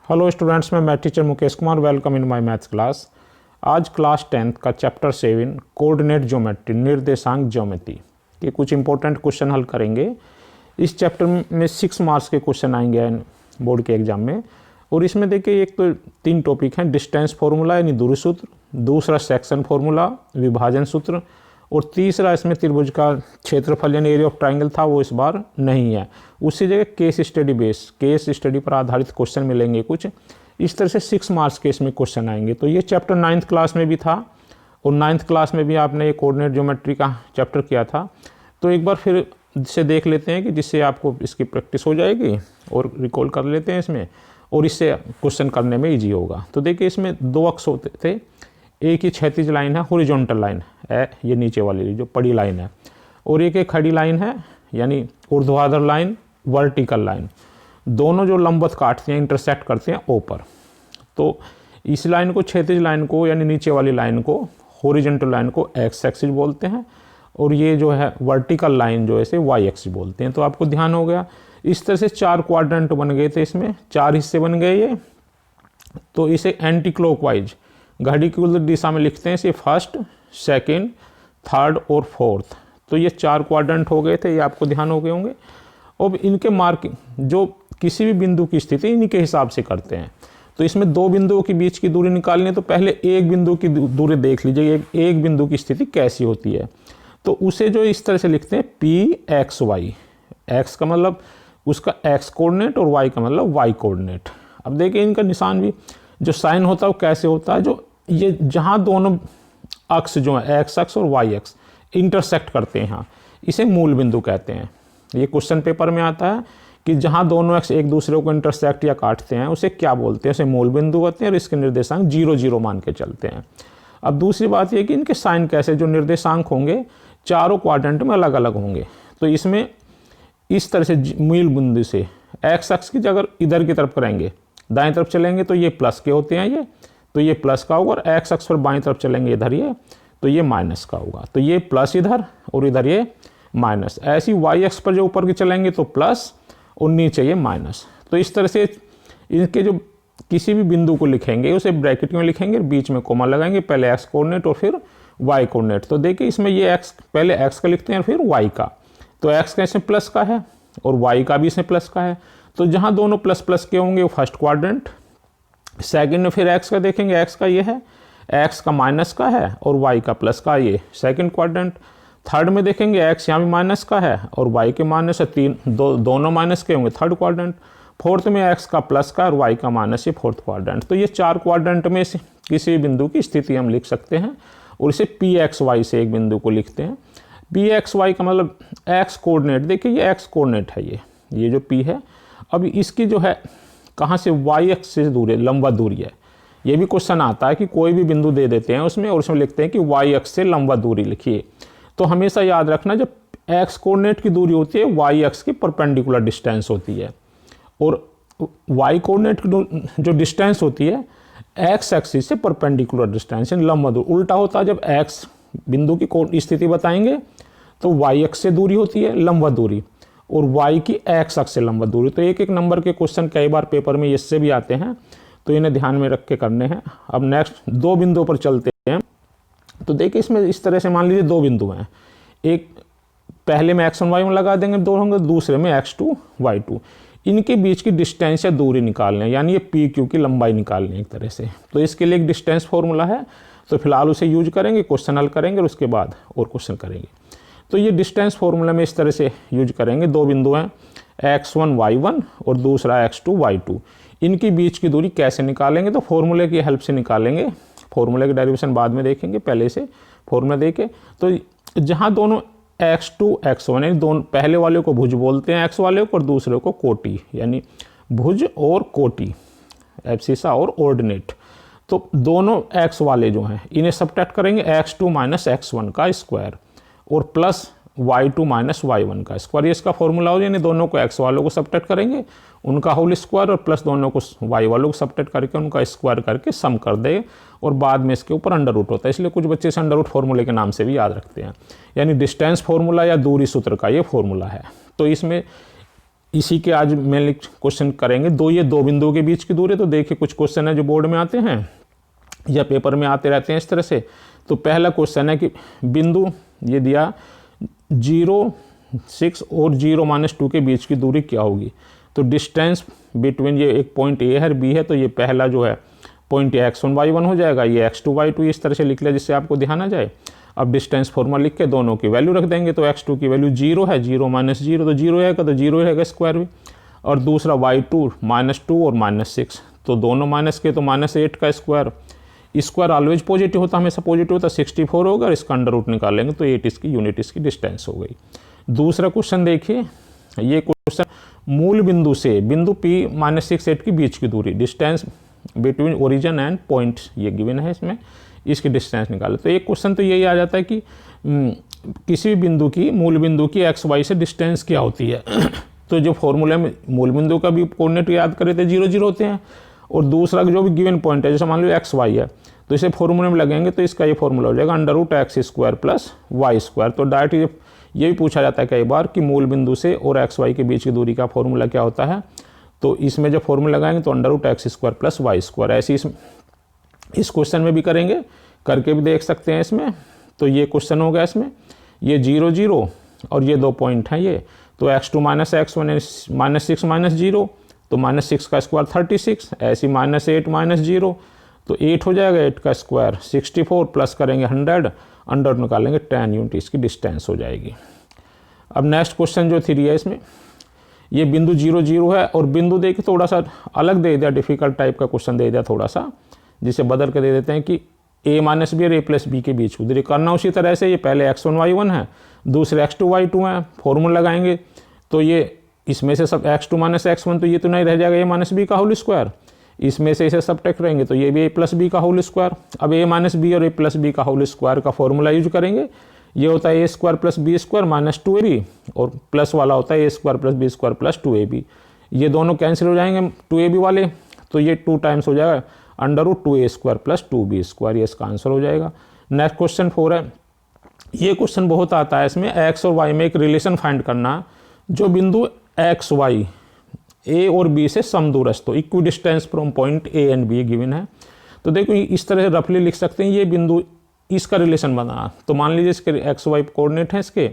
Hello students, मैं math teacher Mukesh Kumar. Welcome in my maths class. आज class 10th का chapter 7 coordinate geometry, निर्देशांक geometry के कुछ इंपॉर्टेंट क्वेश्चन हल करेंगे। इस चैप्टर में 6 मार्क्स के क्वेश्चन आएंगे बोर्ड के एग्जाम में। और इसमें देखिए, एक तो 3 टॉपिक हैं, डिस्टेंस फार्मूला यानी दूरी सूत्र, दूसरा सेक्शन फार्मूला विभाजन सूत्र, और तीसरा इसमें त्रिभुज का क्षेत्रफल यानी एरिया ऑफ ट्राइंगल था, वो इस बार नहीं है। उसी जगह केस स्टडी पर आधारित क्वेश्चन मिलेंगे कुछ। इस तरह से 6 मार्क्स के इसमें क्वेश्चन आएंगे। तो ये चैप्टर 9th क्लास में भी था और 9th क्लास में भी आपने ये कोऑर्डिनेट ज्योमेट्री का चैप्टर किया था। तो एक बार फिर से देख लेते हैं कि जिससे आपको इसकी प्रैक्टिस हो जाएगी और रिकॉल कर लेते हैं इसमें, और इससे क्वेश्चन करने में ईजी होगा। तो देखिए, इसमें 2 अक्ष होते थे। एक ही क्षैतिज लाइन है, हॉरिजॉन्टल लाइन है, ये नीचे वाली जो बड़ी लाइन है, और एक खड़ी लाइन है यानी ऊर्ध्वाधर लाइन, वर्टिकल लाइन। दोनों जो लंबवत काटते हैं, इंटरसेक्ट करते हैं ओ पर। तो इस लाइन को, क्षैतिज लाइन को यानी नीचे वाली लाइन को, हॉरिजॉन्टल लाइन को एक्स एक्सिस बोलते हैं, और ये जो है वर्टिकल लाइन जो है इसे वाई एक्सिस बोलते हैं। तो आपको ध्यान हो गया। इस तरह से 4 क्वाड्रेंट बन गए थे, इसमें 4 हिस्से बन गए ये। तो इसे एंटी क्लॉकवाइज घड़ी की उल्टी दिशा में लिखते हैं इसे, फर्स्ट, सेकंड, थर्ड और फोर्थ। तो ये 4 क्वाड्रेंट हो गए थे, ये आपको ध्यान हो गए होंगे। अब इनके मार्किंग जो किसी भी बिंदु की स्थिति इन्हीं के हिसाब से करते हैं। तो इसमें 2 बिंदुओं के बीच की दूरी निकालनी है, तो पहले एक बिंदु की दूरी देख लीजिए, एक बिंदु की स्थिति कैसी होती है। तो उसे जो इस तरह से लिखते हैं PXY। एक्स का मतलब उसका एक्स कोऑर्डिनेट और वाई का मतलब वाई कोऑर्डिनेट। अब देखिए, इनका निशान भी जो साइन होता है वो कैसे होता है, जो ये जहाँ दोनों अक्ष जो है एक्स अक्ष और वाई अक्ष इंटरसेक्ट करते हैं, यहाँ इसे मूल बिंदु कहते हैं। ये क्वेश्चन पेपर में आता है कि जहाँ दोनों अक्ष एक दूसरे को इंटरसेक्ट या काटते हैं उसे क्या बोलते हैं, उसे मूल बिंदु कहते हैं, और इसके निर्देशांक 0 0 मान के चलते हैं। अब दूसरी बात यह कि इनके साइन कैसे, जो निर्देशांक होंगे चारों क्वाड्रेंट में अलग अलग होंगे। तो इसमें इस तरह से मूल बिंदु से एक्स अक्ष की जगह इधर की तरफ करेंगे, दाएं तरफ चलेंगे तो ये प्लस के होते हैं, ये तो ये प्लस का होगा, और एक्स अक्ष पर बाएं तरफ चलेंगे इधर ये, तो ये माइनस का होगा। तो ये प्लस इधर और इधर ये माइनस। ऐसी वाई अक्ष पर जो ऊपर की चलेंगे तो प्लस और नीचे ये माइनस। तो इस तरह से इनके जो किसी भी बिंदु को लिखेंगे उसे ब्रैकेट में लिखेंगे, बीच में कोमा लगाएंगे, पहले एक्स कोऑर्डिनेट और फिर वाई कोऑर्डिनेट। तो देखिए, इसमें ये एक्स, पहले एक्स का लिखते हैं और फिर वाई का। तो एक्स का इसमें प्लस का है और वाई का भी इसमें प्लस का है। तो जहाँ दोनों प्लस प्लस के होंगे वो फर्स्ट क्वाड्रेंट। सेकंड में फिर एक्स का देखेंगे, एक्स का ये है, एक्स का माइनस का है और वाई का प्लस का, ये सेकंड क्वाड्रेंट। थर्ड में देखेंगे एक्स यहाँ भी माइनस का है और वाई के माइनस है, दोनों माइनस के होंगे, थर्ड क्वाड्रेंट। फोर्थ में एक्स का प्लस का और वाई का माइनस, ये फोर्थ क्वाड्रेंट। तो ये 4 क्वाड्रेंट में से किसी बिंदु की स्थिति हम लिख सकते हैं, और इसे PXY से एक बिंदु को लिखते हैं। PXY का मतलब एक्स कोऑर्डिनेट। देखिए, ये एक्स कोऑर्डिनेट है, ये जो P है। अब इसकी जो है कहाँ से, वाई एक्स से दूरी है, लंबवत दूरी है। ये भी क्वेश्चन आता है कि कोई भी बिंदु दे देते हैं उसमें, और उसमें लिखते हैं कि वाई एक्स से लंबवत दूरी लिखिए। तो हमेशा याद रखना, जब एक्स कोऑर्डिनेट की दूरी होती है वाई एक्स की परपेंडिकुलर डिस्टेंस होती है, और वाई कोऑर्डिनेट की जो डिस्टेंस होती है एक्स एक्सिस से परपेंडिकुलर डिस्टेंस यानी लंबवत दूरी। उल्टा होता है, जब एक्स बिंदु की स्थिति बताएंगे तो वाई एक्स से दूरी होती है लंबवत दूरी, और वाई की एक्स अक्ष से लंबवत दूरी। तो एक नंबर के क्वेश्चन कई बार पेपर में इससे भी आते हैं, तो इन्हें ध्यान में रख के करने हैं। अब नेक्स्ट 2 बिंदुओं पर चलते हैं। तो देखिए, इसमें इस तरह से मान लीजिए 2 बिंदु हैं, एक पहले में x1 y1 लगा देंगे 2 होंगे, दूसरे में x2 y2। इनके बीच की डिस्टेंस या दूरी निकालनी है, यानी ये PQ की लंबाई निकालनी है एक तरह से। तो इसके लिए एक डिस्टेंस फॉर्मूला है, तो फिलहाल उसे यूज करेंगे, क्वेश्चन हल करेंगे और उसके बाद और क्वेश्चन करेंगे। तो ये डिस्टेंस फॉर्मूला में इस तरह से यूज करेंगे। 2 बिंदु हैं, x1 y1 और दूसरा x2 y2। इनकी बीच की दूरी कैसे निकालेंगे, तो फॉर्मूले की हेल्प से निकालेंगे। फॉर्मूले की डेरिवेशन बाद में देखेंगे, पहले से फॉर्मूला देके। तो जहाँ दोनों x2 x1 यानी दोनों, पहले वाले को भुज बोलते हैं x वाले को, और दूसरे को कोटि यानी भुज और कोटि, एब्सिसा और ऑर्डिनेट। तो दोनों x वाले जो हैं इन्हें सब्ट्रैक्ट करेंगे, x2 माइनस x1 का स्क्वायर और प्लस y2 माइनस y1 का स्क्वायर। ये इसका फॉर्मूला हो, यानी दोनों को x वालों को सब्ट्रैक्ट करेंगे, उनका होल स्क्वायर, और प्लस दोनों को y वालों को सब्ट्रैक्ट करके उनका स्क्वायर करके सम कर देंगे, और बाद में इसके ऊपर अंडर रूट होता है, इसलिए कुछ बच्चे इसे अंडर रूट फॉर्मूले के नाम से भी याद रखते हैं। यानी डिस्टेंस फॉर्मूला या दूरी सूत्र का ये फॉर्मूला है। तो इसमें इसी के आज मेनली क्वेश्चन करेंगे। ये दो बिंदुओं के बीच की दूरी। तो देखिए कुछ क्वेश्चन है जो बोर्ड में आते हैं या पेपर में आते रहते हैं इस तरह से। तो पहला क्वेश्चन है कि बिंदु ये दिया 0, 6 और 0-2 के बीच की दूरी क्या होगी। तो डिस्टेंस बिटवीन ये एक पॉइंट ए है बी है, तो ये पहला जो है पॉइंट x1 y1 हो जाएगा, ये x2 y2 इस तरह से लिख लिया जिससे आपको ध्यान आ जाए। अब डिस्टेंस फॉर्मूला लिख के दोनों की वैल्यू रख देंगे। तो x2 की वैल्यू 0 है, 0 - 0 तो 0 रहेगा, तो 0 रहेगा स्क्वायर भी। और दूसरा y2 -2 और -6, तो दोनों माइनस के तो -8 का स्क्वायर। स्क्वायर ऑलवेज पॉजिटिव होता, हमेशा पॉजिटिव होता, 64 होगा और इसका अंडर रूट निकालेंगे तो 8 इसकी यूनिट इसकी डिस्टेंस हो गई। दूसरा क्वेश्चन देखिए, ये क्वेश्चन मूल बिंदु से बिंदु P -6 8 के बीच की दूरी, distance between origin and point ये गिवन है, इसमें इसकी डिस्टेंस निकाले। तो एक क्वेश्चन तो यही आ जाता है कि किसी भी बिंदु की मूल बिंदु की एक्स वाई से डिस्टेंस क्या होती है। तो जो फॉर्मूले में मूल बिंदु का भी कोऑर्डिनेट याद करे थे 0 0 होते हैं, और दूसरा जो भी गिवन पॉइंट है जैसे मान लो एक्स वाई है, तो इसे फॉर्मूले में लगेंगे तो इसका ये फॉर्मूला हो जाएगा √x² + y²। तो डायरेक्ट ये भी पूछा जाता है कई बार कि मूल बिंदु से और एक्स वाई के बीच की दूरी का फॉर्मूला क्या होता है। तो इसमें जब फॉर्मूला लगाएंगे तो √x² + y²। ऐसे इस क्वेश्चन में भी करेंगे, करके भी देख सकते हैं इसमें। तो ये क्वेश्चन हो गया, इसमें ये 0 0 और ये दो पॉइंट हैं ये। तो x2 - x1 -6 - 0, तो -6 का स्क्वायर 36, ऐसी -8 - 0 तो 8 हो जाएगा, 8 का स्क्वायर 64 प्लस करेंगे 100, अंडर निकालेंगे 10 यूनिट इसकी डिस्टेंस हो जाएगी। अब नेक्स्ट क्वेश्चन जो 3 है, इसमें ये बिंदु 0 0 है और बिंदु देखिए थोड़ा सा अलग दे दिया, डिफिकल्ट टाइप का क्वेश्चन दे दिया थोड़ा सा, जिसे बदल कर दे देते हैं कि a - b और a + b के बीच उधर करना उसी तरह से। ये पहले x1 y1 है, दूसरे x2 y2 है, फॉर्मूला लगाएंगे तो ये इसमें से सब x2 - x1 तो ये तो नहीं रह जाएगा a - b का होल स्क्वायर, इसमें से इसे सब टेक रहेंगे तो ये भी a + b का होल स्क्वायर। अब a - b और a + b का होल स्क्वायर का फॉर्मूला यूज करेंगे, ये होता है a² + b² - 2ab, और प्लस वाला होता है a² + b² + 2ab। ये दोनों कैंसिल हो जाएंगे 2ab वाले, तो ये 2 टाइम्स हो जाएगा √2a² + 2b², ये इसका आंसर हो जाएगा। नेक्स्ट क्वेश्चन 4 है, ये क्वेश्चन बहुत आता है इसमें, x और y में एक रिलेशन फाइंड करना जो बिंदु x y a और b से समदूरस्थ हो, equi distance from point a and b given है। तो देखो इस तरह से रफली लिख सकते हैं, ये बिंदु इसका रिलेशन बना। तो मान लीजिए इसके एक्स वाई कोऑर्डिनेट हैं इसके,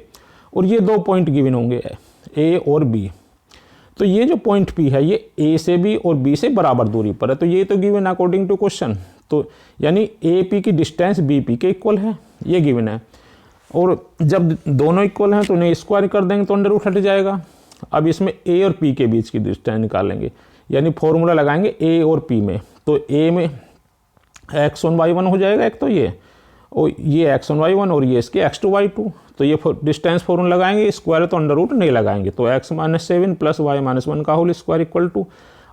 और ये दो पॉइंट गिवन होंगे ए और बी। तो ये जो पॉइंट पी है ये ए से बी और बी से बराबर दूरी पर है, तो ये तो गिवन अकॉर्डिंग टू क्वेश्चन। तो यानी ए पी की डिस्टेंस बी पी के इक्वल है, ये गिवन है। और जब दोनों इक्वल हैं तो उन्हें स्क्वायर कर देंगे तो अंडर रूट हट जाएगा। अब इसमें ए और पी के बीच की डिस्टेंस निकालेंगे, यानी फॉर्मूला लगाएंगे ए और पी में। तो ए में x1 y1 हो जाएगा एक, तो ये और ये x1 y1 और ये इसके x2 y2। तो ये डिस्टेंस फॉर्मूला लगाएंगे, स्क्वायर तो अंडर रूट नहीं लगाएंगे, तो x - 7 + y - 1 का होल स्क्वायर इक्वल टू,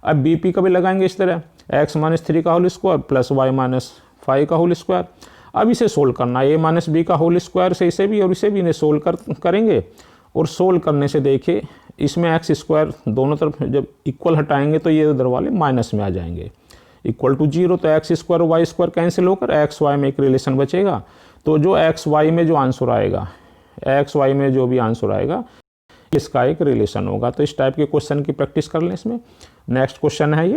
अब बी पी का भी लगाएंगे इस तरह x - 3 का होल स्क्वायर + y - 5 का होल स्क्वायर। अब इसे सोल्व करना है, a - b का होल स्क्वायर से इसे भी और इसे भी इन्हें सोल्व करेंगे। और सोल्व करने से देखिए इसमें x² दोनों तरफ जब इक्वल हटाएंगे तो ये उधर वाले माइनस में आ जाएंगे, इक्वल टू 0। तो x² और y² कैंसिल होकर एक्स वाई में एक रिलेशन बचेगा। तो जो एक्स वाई में जो आंसर आएगा, एक्स वाई में जो भी आंसर आएगा इसका एक रिलेशन होगा। तो इस टाइप के क्वेश्चन की प्रैक्टिस कर लें इसमें। नेक्स्ट क्वेश्चन है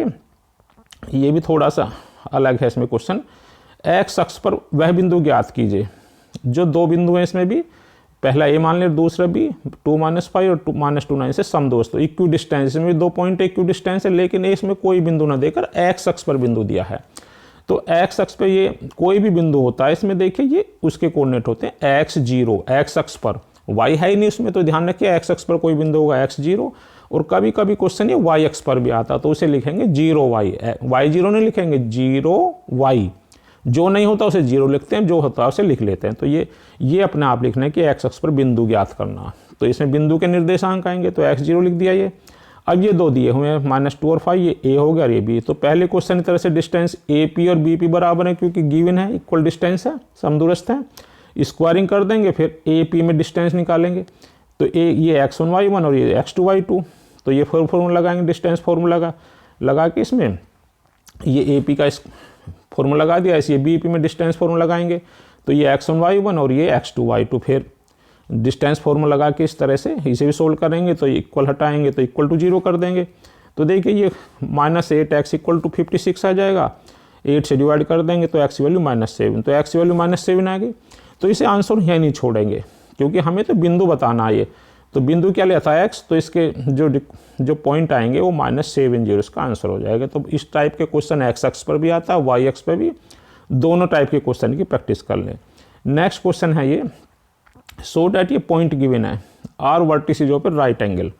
ये भी थोड़ा सा अलग है इसमें क्वेश्चन। एक्स अक्ष पर वह बिंदु ज्ञात कीजिए जो दो बिंदु हैं इसमें भी, पहला ए मान लें दूसरा बी, 2 - 5 और 2 - 2 9 से समदोस्त, इक्वी डिस्टेंस में दो पॉइंट इक्वी डिस्टेंस है, लेकिन इसमें कोई बिंदु ना देकर एक्स अक्ष पर बिंदु दिया है। तो एक्स अक्ष पे ये कोई भी बिंदु होता है इसमें देखिए ये उसके कोऑर्डिनेट होते हैं x0 एक्स अक्ष पर, y है ही नहीं उसमें, तो ध्यान रखिए एक्स अक्ष पर कोई बिंदु होगा x0। और कभी कभी क्वेश्चन ये y अक्ष पर भी आता तो उसे लिखेंगे 0y, y0 नहीं लिखेंगे 0y, जो नहीं होता उसे 0 लिखते हैं, जो होता है उसे लिख लेते हैं। तो ये अपने आप लिखना है कि एक्स अक्ष पर बिंदु ज्ञात करना। तो इसमें बिंदु के निर्देशांक आएंगे, तो x0 लिख दिया ये। अब ये दो दिए हुए हैं -2 और 5, ये a हो गया और ये b। तो पहले क्वेश्चन की तरह से डिस्टेंस ए पी और बी पी बराबर है क्योंकि गिवन है, इक्वल डिस्टेंस है, समदूरस्थ है। स्क्वायरिंग कर देंगे, फिर ए पी में डिस्टेंस निकालेंगे। तो ये x1 y1 और ये x2 y2। तो ये फॉर्मूला लगाएंगे, डिस्टेंस फॉर्मूला लगा के इसमें ये ए पी का फॉर्मूला लगा दिया, इसे बी पी में डिस्टेंस फॉर्मूला लगाएंगे। तो ये x1 y1 और ये x2 y2, फिर डिस्टेंस फॉर्मूला लगा के इस तरह से इसे भी सोल्व करेंगे तो इक्वल हटाएंगे तो इक्वल टू 0 कर देंगे। तो देखिए ये -8x इक्वल टू 56 आ जाएगा, 8 से डिवाइड कर देंगे तो x वैल्यू -7, तो x वैल्यू -7 आ गई। तो इसे आंसर यहीं नहीं छोड़ेंगे क्योंकि हमें तो बिंदु बताना है ये, तो बिंदु क्या लिया था x, तो इसके जो पॉइंट आएंगे वो -7 इसका आंसर हो जाएगा। तो इस टाइप के क्वेश्चन x अक्ष पर भी आता है, y अक्ष पर भी, दोनों टाइप के क्वेश्चन की प्रैक्टिस कर लें। नेक्स्ट क्वेश्चन है ये, सो डैट ये पॉइंट गिवन है are vertices of right angle.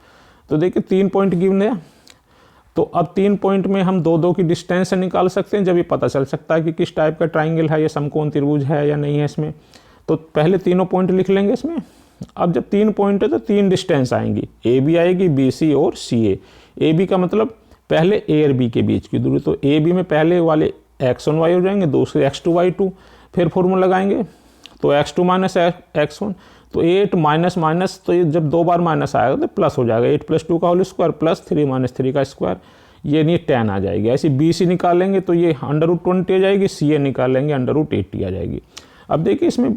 तो देखिए 3 पॉइंट गिवन है, तो अब 3 पॉइंट में हम 2-2 की डिस्टेंस से निकाल सकते हैं, जब ये पता चल सकता है कि किस टाइप का ट्राइंगल है, ये समकोण त्रिभुज है या नहीं है इसमें। तो पहले तीनों पॉइंट लिख लेंगे इसमें। अब जब 3 पॉइंट है तो 3 डिस्टेंस आएंगी, ए बी आएगी, बी सी और सी ए। ए बी का मतलब पहले ए और बी के बीच की दूरी, तो ए बी में पहले वाले x1 y हो जाएंगे, दूसरे x2 y2, फिर फॉर्मूला लगाएंगे तो x2 माइनस x1, तो 8 माइनस माइनस, तो ये जब 2 बार माइनस आएगा तो प्लस हो जाएगा, 8 + 2 का होल स्क्वायर प्लस 3 - 3 का स्क्वायर, ये नहीं 10 आ जाएगी। ऐसे बी सी निकालेंगे तो ये √20 आ जाएगी, सी ए निकालेंगे √80 आ जाएगी। अब देखिए इसमें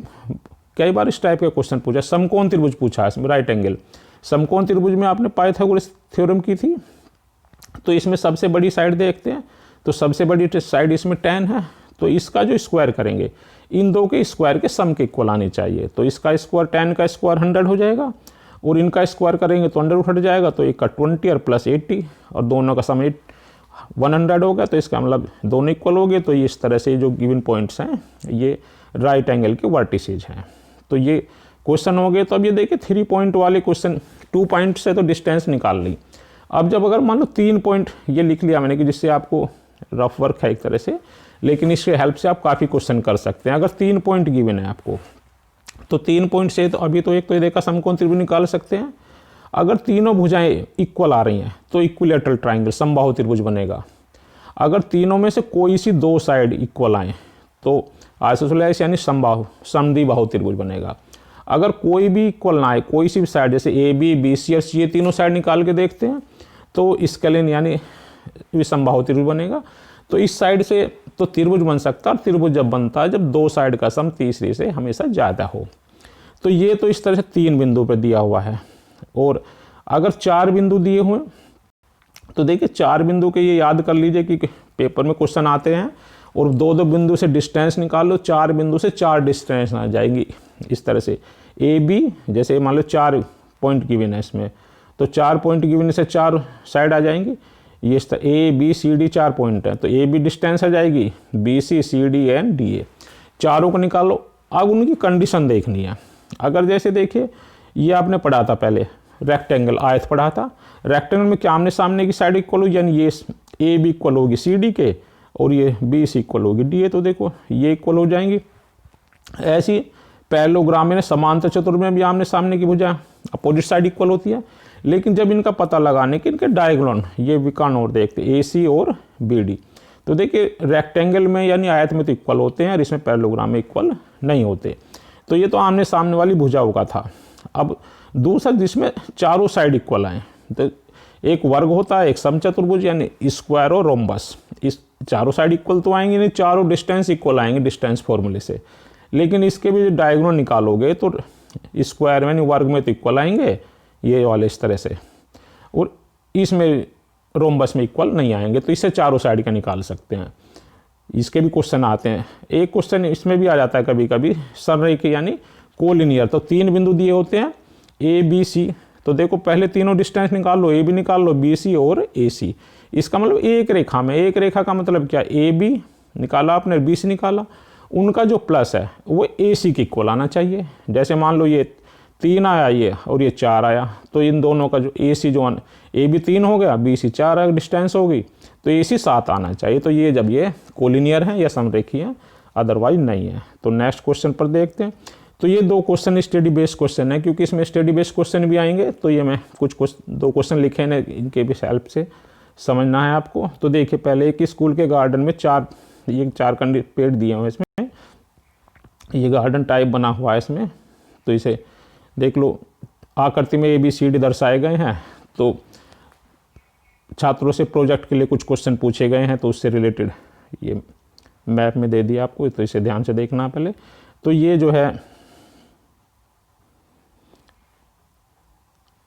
कई बार इस टाइप का क्वेश्चन पूछा, समकोण त्रिभुज पूछा है इसमें, राइट एंगल समकोण त्रिभुज में आपने पाइथागोरस थ्योरम की थी, तो इसमें सबसे बड़ी साइड देखते हैं, तो सबसे बड़ी साइड इसमें 10 है, तो इसका जो स्क्वायर करेंगे इन दो के स्क्वायर के सम के इक्वल आनी चाहिए। तो इसका स्क्वायर 10 का स्क्वायर 100 हो जाएगा और इनका स्क्वायर करेंगे तो अंडर रूट हट जाएगा, तो एक का 20 और प्लस 80 और दोनों का सम 100 हो गया, तो इसका मतलब दोनों इक्वल हो गए। तो ये इस तरह से जो गिवन पॉइंट्स हैं ये राइट एंगल के वर्टिसेज हैं। तो ये क्वेश्चन हो गए। तो अब ये देखिए 3 पॉइंट वाले क्वेश्चन, 2 पॉइंट से तो डिस्टेंस निकाल ली। अब जब अगर मान लो 3 पॉइंट ये लिख लिया मैंने कि जिससे आपको रफ वर्क है एक तरह से, लेकिन इसके हेल्प से आप काफ़ी क्वेश्चन कर सकते हैं। अगर 3 पॉइंट गिवन है आपको, तो 3 पॉइंट से तो अभी तो एक तो ये देखा समकोण त्रिभुज निकाल सकते हैं। अगर तीनों भुजाएं इक्वल आ रही हैं तो इक्विलेटरल ट्राइंगल समबाहु त्रिभुज बनेगा। अगर तीनों में से कोई सी 2 साइड इक्वल आए तो आइसोसेलेस यानी समद्विबाहु त्रिभुज बनेगा। अगर कोई भी इक्वल ना आए, कोई सी भी साइड, जैसे ए बी बी सी और सी, ये तीनों साइड निकाल के देखते हैं तो स्केलिन यानी विषमबाहु त्रिभुज बनेगा। तो इस साइड से तो त्रिभुज बन सकता है, और त्रिभुज जब बनता है जब 2 साइड का सम तीसरी से हमेशा ज़्यादा हो। तो ये तो इस तरह से 3 बिंदु पर दिया हुआ है। और अगर 4 बिंदु दिए हुए तो देखिए 4 बिंदु के ये याद कर लीजिए कि पेपर में क्वेश्चन आते हैं, और 2-2 बिंदु से डिस्टेंस निकाल लो, 4 बिंदु से 4 डिस्टेंस आ जाएंगी इस तरह से। ए बी जैसे मान लो 4 पॉइंट गिवन है इसमें, तो 4 पॉइंट गिवन से 4 साइड आ जाएंगी। ये A B C D 4 point है, तो ए बी डिस्टेंस आ जाएगी, B C C D and D A, चारों को निकालो। अब उनकी कंडीशन देखनी है। अगर जैसे देखिए ये आपने पढ़ा था पहले, रेक्टेंगल आयत पढ़ा था, रेक्टेंगल में क्या आमने सामने की साइड इक्वल होगी, यानी ये ए बी इक्वल होगी सी डी के और ये बी सी इक्वल होगी डी ए, तो देखो ये इक्वल हो जाएंगी। ऐसी पैरेललोग्राम में समांतर चतुर्भुज में भी आमने सामने की भुजा अपोजिट साइड इक्वल होती है, लेकिन जब इनका पता लगाने के इनके डायगोनल ये विकर्ण और देखते ए सी और बी डी, तो देखिए रेक्टेंगल में यानी आयत में तो इक्वल होते हैं और इसमें पैरेललोग्राम में इक्वल नहीं होते। तो ये तो आमने सामने वाली भुजाओं का था। अब दूसरा जिसमें चारों साइड इक्वल आए, तो एक वर्ग होता है, एक समचतुर्भुज यानी स्क्वायर और रोम्बस, इस चारों साइड इक्वल तो आएंगे नहीं, चारों डिस्टेंस इक्वल आएंगे डिस्टेंस फॉर्मूले से, लेकिन इसके भी डायगोनल निकालोगे तो स्क्वायर में वर्ग में तो इक्वल आएंगे ये वाले इस तरह से, और इसमें रोम्बस में इक्वल नहीं आएंगे, तो इससे चारों साइड का निकाल सकते हैं। इसके भी क्वेश्चन आते हैं। एक क्वेश्चन इसमें भी आ जाता है कभी कभी संरेखीय यानी कोलिनियर, तो 3 बिंदु दिए होते हैं ए बी सी, तो देखो पहले तीनों डिस्टेंस निकाल लो, ए बी निकाल लो, बी सी और ए सी। इसका मतलब एक रेखा में, एक रेखा का मतलब क्या, ए बी निकाला आपने, बी सी निकाला, उनका जो प्लस है वो ए सी के इक्वल आना चाहिए। जैसे मान लो ये 3 आया ये और ये 4 आया, तो इन दोनों का जो ए सी जो ए बी 3 हो गया, बी सी 4 डिस्टेंस होगी, तो ए सी 7 आना चाहिए। तो ये जब ये कोलिनियर है या समरेखीय है, अदरवाइज नहीं है। तो नेक्स्ट क्वेश्चन पर देखते हैं। तो ये 2 क्वेश्चन स्टडी बेस्ड क्वेश्चन है, क्योंकि इसमें स्टडी बेस्ड क्वेश्चन भी आएंगे, तो ये मैं कुछ 2 क्वेश्चन लिखे हैं, इनके भी हेल्प से समझना है आपको। तो देखिए पहले एक स्कूल के गार्डन में 4 पेड़ दिए हुए इसमें, ये गार्डन टाइप बना हुआ है इसमें, तो इसे देख लो, आकृति में ए बी सी डी दर्शाए गए हैं। तो छात्रों से प्रोजेक्ट के लिए कुछ क्वेश्चन पूछे गए हैं, तो उससे रिलेटेड ये मैप में दे दिया आपको, तो इसे ध्यान से देखना पहले। तो ये जो है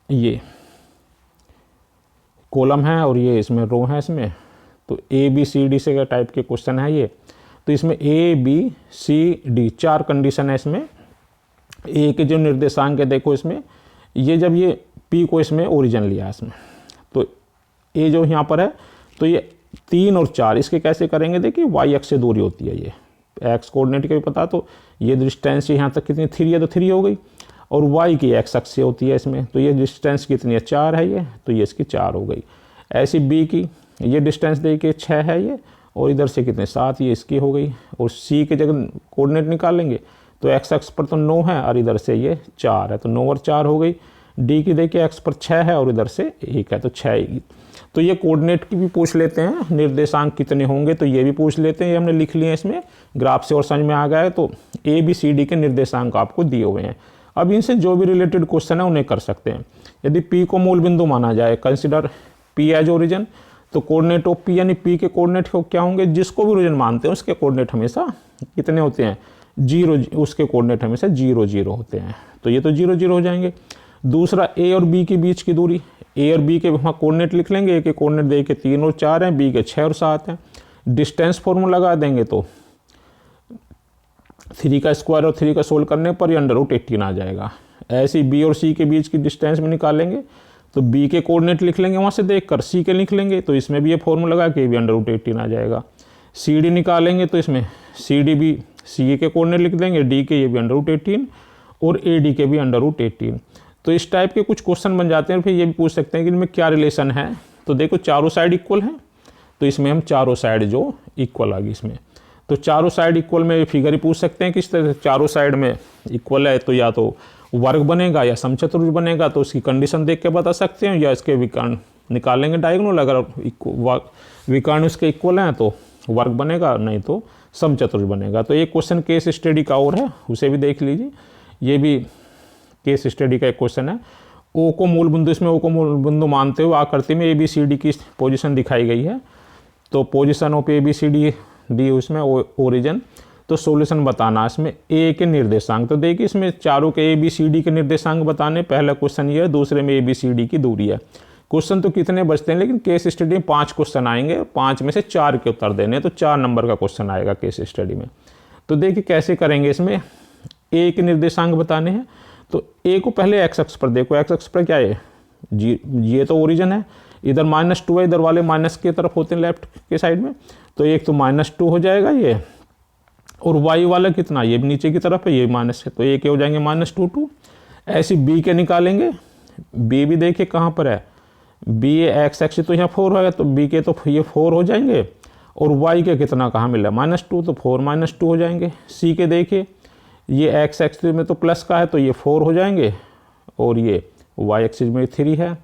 ये कॉलम है और ये इसमें रो है इसमें, तो ए बी सी डी से का टाइप के क्वेश्चन है ये। तो इसमें A B C D 4 condition है इसमें। ए के जो निर्देशांक है देखो इसमें, ये जब ये पी को इसमें ओरिजिन लिया इसमें, तो ए जो यहाँ पर है तो ये 3 और 4 इसके कैसे करेंगे, देखिए वाई एक्स से दूरी होती है, ये एक्स कोऑर्डिनेट का भी पता, तो ये डिस्टेंस यहाँ तक कितनी 3 है तो 3 हो गई, और वाई की एक्स अक्ष से होती है इसमें, तो ये डिस्टेंस कितनी है 4 है ये, तो ये इसकी 4 हो गई। ऐसी बी की ये डिस्टेंस देखिए 6 है ये, और इधर से कितने 7, ये इसकी हो गई। और सी के जगह कोऑर्डिनेट निकालेंगे तो एक्स अक्ष पर तो 9 है और इधर से ये 4 है, तो 9 और 4 हो गई। डी की देखिए एक्स पर 6 है और इधर से 1 है, तो 6 आएगी। तो ये कोऑर्डिनेट की भी पूछ लेते हैं, निर्देशांक कितने होंगे तो ये भी पूछ लेते हैं, ये हमने लिख लिए इसमें ग्राफ से और समझ में आ गया है। तो ए बी सी डी के निर्देशांक आपको दिए हुए हैं। अब इनसे जो भी रिलेटेड क्वेश्चन है उन्हें कर सकते हैं। यदि पी को मूल बिंदु माना जाए, कंसिडर पी एज ओरिजिन, तो कोऑर्डिनेट ऑफ पी यानी पी के कोऑर्डिनेट क्या होंगे, जिसको भी ओरिजिन मानते हैं उसके कोऑर्डिनेट हमेशा कितने होते हैं 0, उसके कोऑर्डिनेट हमेशा 0 0 होते हैं, तो ये तो 0 0 हो जाएंगे। दूसरा ए और बी के बीच की दूरी, ए और बी के वहाँ कोऑर्डिनेट लिख लेंगे, ए के कोऑर्डिनेट दे के 3 और 4 हैं, बी के 6 और 7 हैं। डिस्टेंस फॉर्मूला लगा देंगे तो 3 का स्क्वायर और 3 का सोल्व करने पर ये √18 आ जाएगा। ऐसे ही बी और सी के बीच की डिस्टेंस में निकालेंगे तो बी के कोऑर्डिनेट लिख लेंगे वहाँ से देखकर, सी के लिख लेंगे तो इसमें भी ये फॉर्मूला लगा के भी √18 आ जाएगा। सी डी निकालेंगे तो इसमें सी डी भी सी के कोऑर्डिनेट लिख देंगे, डी के ये भी √18 और ए डी के भी √18। तो इस टाइप के कुछ क्वेश्चन बन जाते हैं। फिर ये भी पूछ सकते हैं कि इनमें क्या रिलेशन है, तो देखो चारों साइड इक्वल हैं, तो इसमें हम चारों साइड जो इक्वल आ गई इसमें, तो चारों साइड इक्वल में फिगर ही पूछ सकते हैं किस तरह से चारों साइड में इक्वल है, तो या तो वर्ग बनेगा या समचतुर्भुज बनेगा, तो उसकी कंडीशन देख के बता सकते हैं, या इसके विकर्ण निकालेंगे डायगोनल, अगर विकर्ण उसके इक्वल हैं तो वर्ग बनेगा, नहीं तो समचतुर्भुज बनेगा। तो एक क्वेश्चन केस स्टडी का और है, उसे भी देख लीजिए, ये भी केस स्टडी का एक क्वेश्चन है। ओ को मूल बिंदु, इसमें ओ को मूल बिंदु मानते हुए आकृति में ए बी सी डी की पोजीशन दिखाई गई है, तो position of A B C D दी उसमें ओरिजिन, तो सॉल्यूशन बताना इसमें ए के निर्देशांक। तो देखिए इसमें चारों के ए बी सी डी के निर्देशांक बताने, पहला क्वेश्चन ये है, दूसरे में ए बी सी डी की दूरी है। क्वेश्चन तो कितने बचते हैं, लेकिन केस स्टडी में 5 क्वेश्चन आएंगे, 5 में से 4 के उत्तर देने, तो 4 नंबर का क्वेश्चन आएगा केस स्टडी में। तो देखिए कैसे करेंगे, इसमें ए के निर्देशांक बताने हैं, तो ए को पहले एक्स अक्ष पर देखो, एक्स अक्ष पर क्या है जी, ये तो ओरिजिन है, इधर -2 है, इधर वाले माइनस की तरफ होते हैं लेफ्ट के साइड में, तो एक तो -2 हो जाएगा ये, और वाई वाला कितना, ये भी नीचे की तरफ है, ये माइनस है, तो एक हो जाएंगे -2 ऐसे बी के निकालेंगे, बी भी देखिए कहाँ पर है, बी एक्स एक्स तो यहाँ 4 है, तो बी के तो ये 4 हो जाएंगे, और वाई के कितना कहाँ मिला -2, तो 4 -2 हो जाएंगे। सी के देखिए ये एक्स एक्सिस में तो प्लस का है, तो ये 4 हो जाएंगे, और ये वाई एक्सिस में 3 है,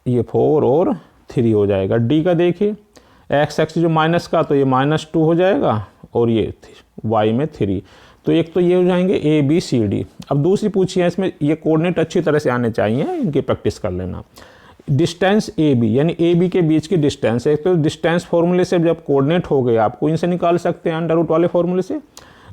ये 4 और 3 हो जाएगा। डी का देखिए एक्स एक्सिस जो माइनस का, तो ये -2 हो जाएगा, और ये वाई में 3, तो एक तो ये हो जाएंगे ए बी सी डी। अब दूसरी पूछी है, इसमें ये कोऑर्डिनेट अच्छी तरह से आने चाहिए, इनकी प्रैक्टिस कर लेना। डिस्टेंस ए बी यानी ए बी के बीच की डिस्टेंस, एक तो डिस्टेंस फॉर्मूले से जब कोऑर्डिनेट हो गए आपको इनसे निकाल सकते हैं अंडर रूट वाले फॉर्मूले से।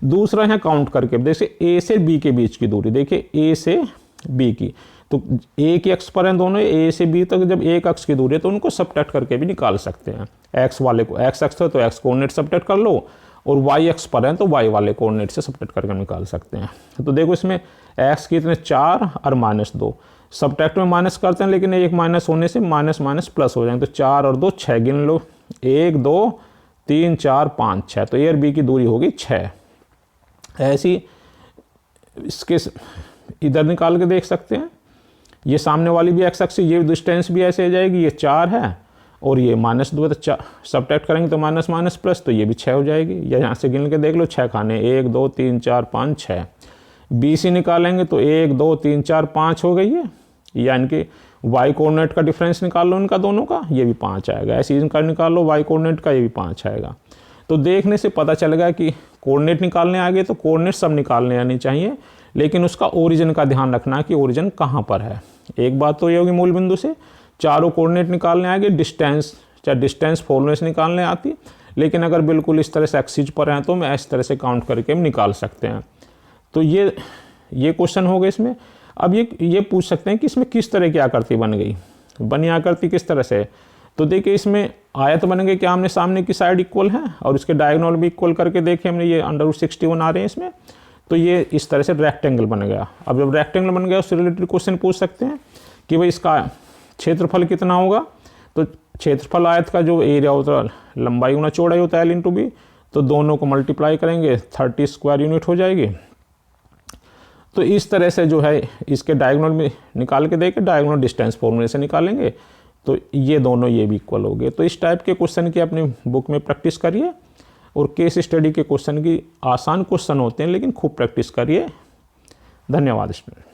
दूसरा है काउंट करके, जैसे ए से बी के बीच की दूरी, देखिए ए से बी की, तो ए के अक्ष पर हैं दोनों, ए से बी तक जब एक अक्ष की दूरी है तो उनको सबट्रैक्ट करके भी निकाल सकते हैं। एक्स वाले को एक्स अक्ष है तो एक्स कोऑर्डिनेट सबट्रैक्ट कर लो, और वाई अक्ष पर हैं तो वाई वाले कोऑर्डिनेट से सबट्रैक्ट करके निकाल सकते हैं। तो देखो इसमें एक्स की इतने 4 और -2, सबट्रैक्ट में माइनस करते हैं, लेकिन एक माइनस होने से माइनस माइनस प्लस हो जाएंगे, तो 4 और 2 6 गिन लो, 1 2 3 4 5 6, तो ए और बी की दूरी होगी 6। ऐसी इसके इधर निकाल के देख सकते हैं, ये सामने वाली भी एक्स अक्ष, ये डिस्टेंस भी ऐसे आ जाएगी, ये 4 है और ये -2, तो सबट्रैक्ट करेंगे तो माइनस माइनस प्लस, तो ये भी 6 हो जाएगी। या यहाँ से गिन के देख लो 6 खाने, 1 2 3 4 5 6। बी सी निकालेंगे तो 1 2 3 4 5 हो गई है, यानी कि वाई कोऑर्डिनेट का डिफरेंस निकाल लो इनका दोनों का, ये भी 5 आएगा। ऐसे इनका निकाल लो वाई कोऑर्डिनेट का, ये भी 5 आएगा। तो देखने से पता चलेगा कि कोऑर्डिनेट निकालने आ गए तो कोऑर्डिनेट सब निकालने आनी चाहिए, लेकिन उसका ओरिजिन का ध्यान रखना कि ओरिजिन कहाँ पर है। एक बात तो ये होगी मूल बिंदु से चारों कोऑर्डिनेट निकालने आ गए, डिस्टेंस चाहे डिस्टेंस फॉर्मूले से निकालने आती, लेकिन अगर बिल्कुल इस तरह से एक्सिस पर हैं तो मैं इस तरह से काउंट करके हम निकाल सकते हैं। तो ये क्वेश्चन हो गए इसमें। अब ये पूछ सकते हैं कि इसमें किस तरह की आकृति बन गई, बनी आकृति किस तरह से। तो देखिए इसमें आयत बन गए कि आमने सामने की साइड इक्वल है और इसके डायगोनल भी इक्वल करके देखे हमने, ये √61 आ रहे हैं इसमें। तो ये इस तरह से रेक्टेंगल बन गया। अब जब रेक्टेंगल बन गया उससे रिलेटेड क्वेश्चन पूछ सकते हैं कि भाई इसका क्षेत्रफल कितना होगा। तो क्षेत्रफल आयत का जो एरिया होता है लंबाई गुना चौड़ाई होता है L/B, तो दोनों को मल्टीप्लाई करेंगे 30 स्क्वायर यूनिट हो जाएगी। तो इस तरह से जो है इसके डायगोनल में निकाल के देके डायगोनल डिस्टेंस फॉर्मूले से निकालेंगे, तो ये दोनों ये भी इक्वल हो गए। तो इस टाइप के क्वेश्चन की अपनी बुक में प्रैक्टिस करिए, और केस स्टडी के क्वेश्चन की आसान क्वेश्चन होते हैं लेकिन खूब प्रैक्टिस करिए। धन्यवाद स्टूडेंट।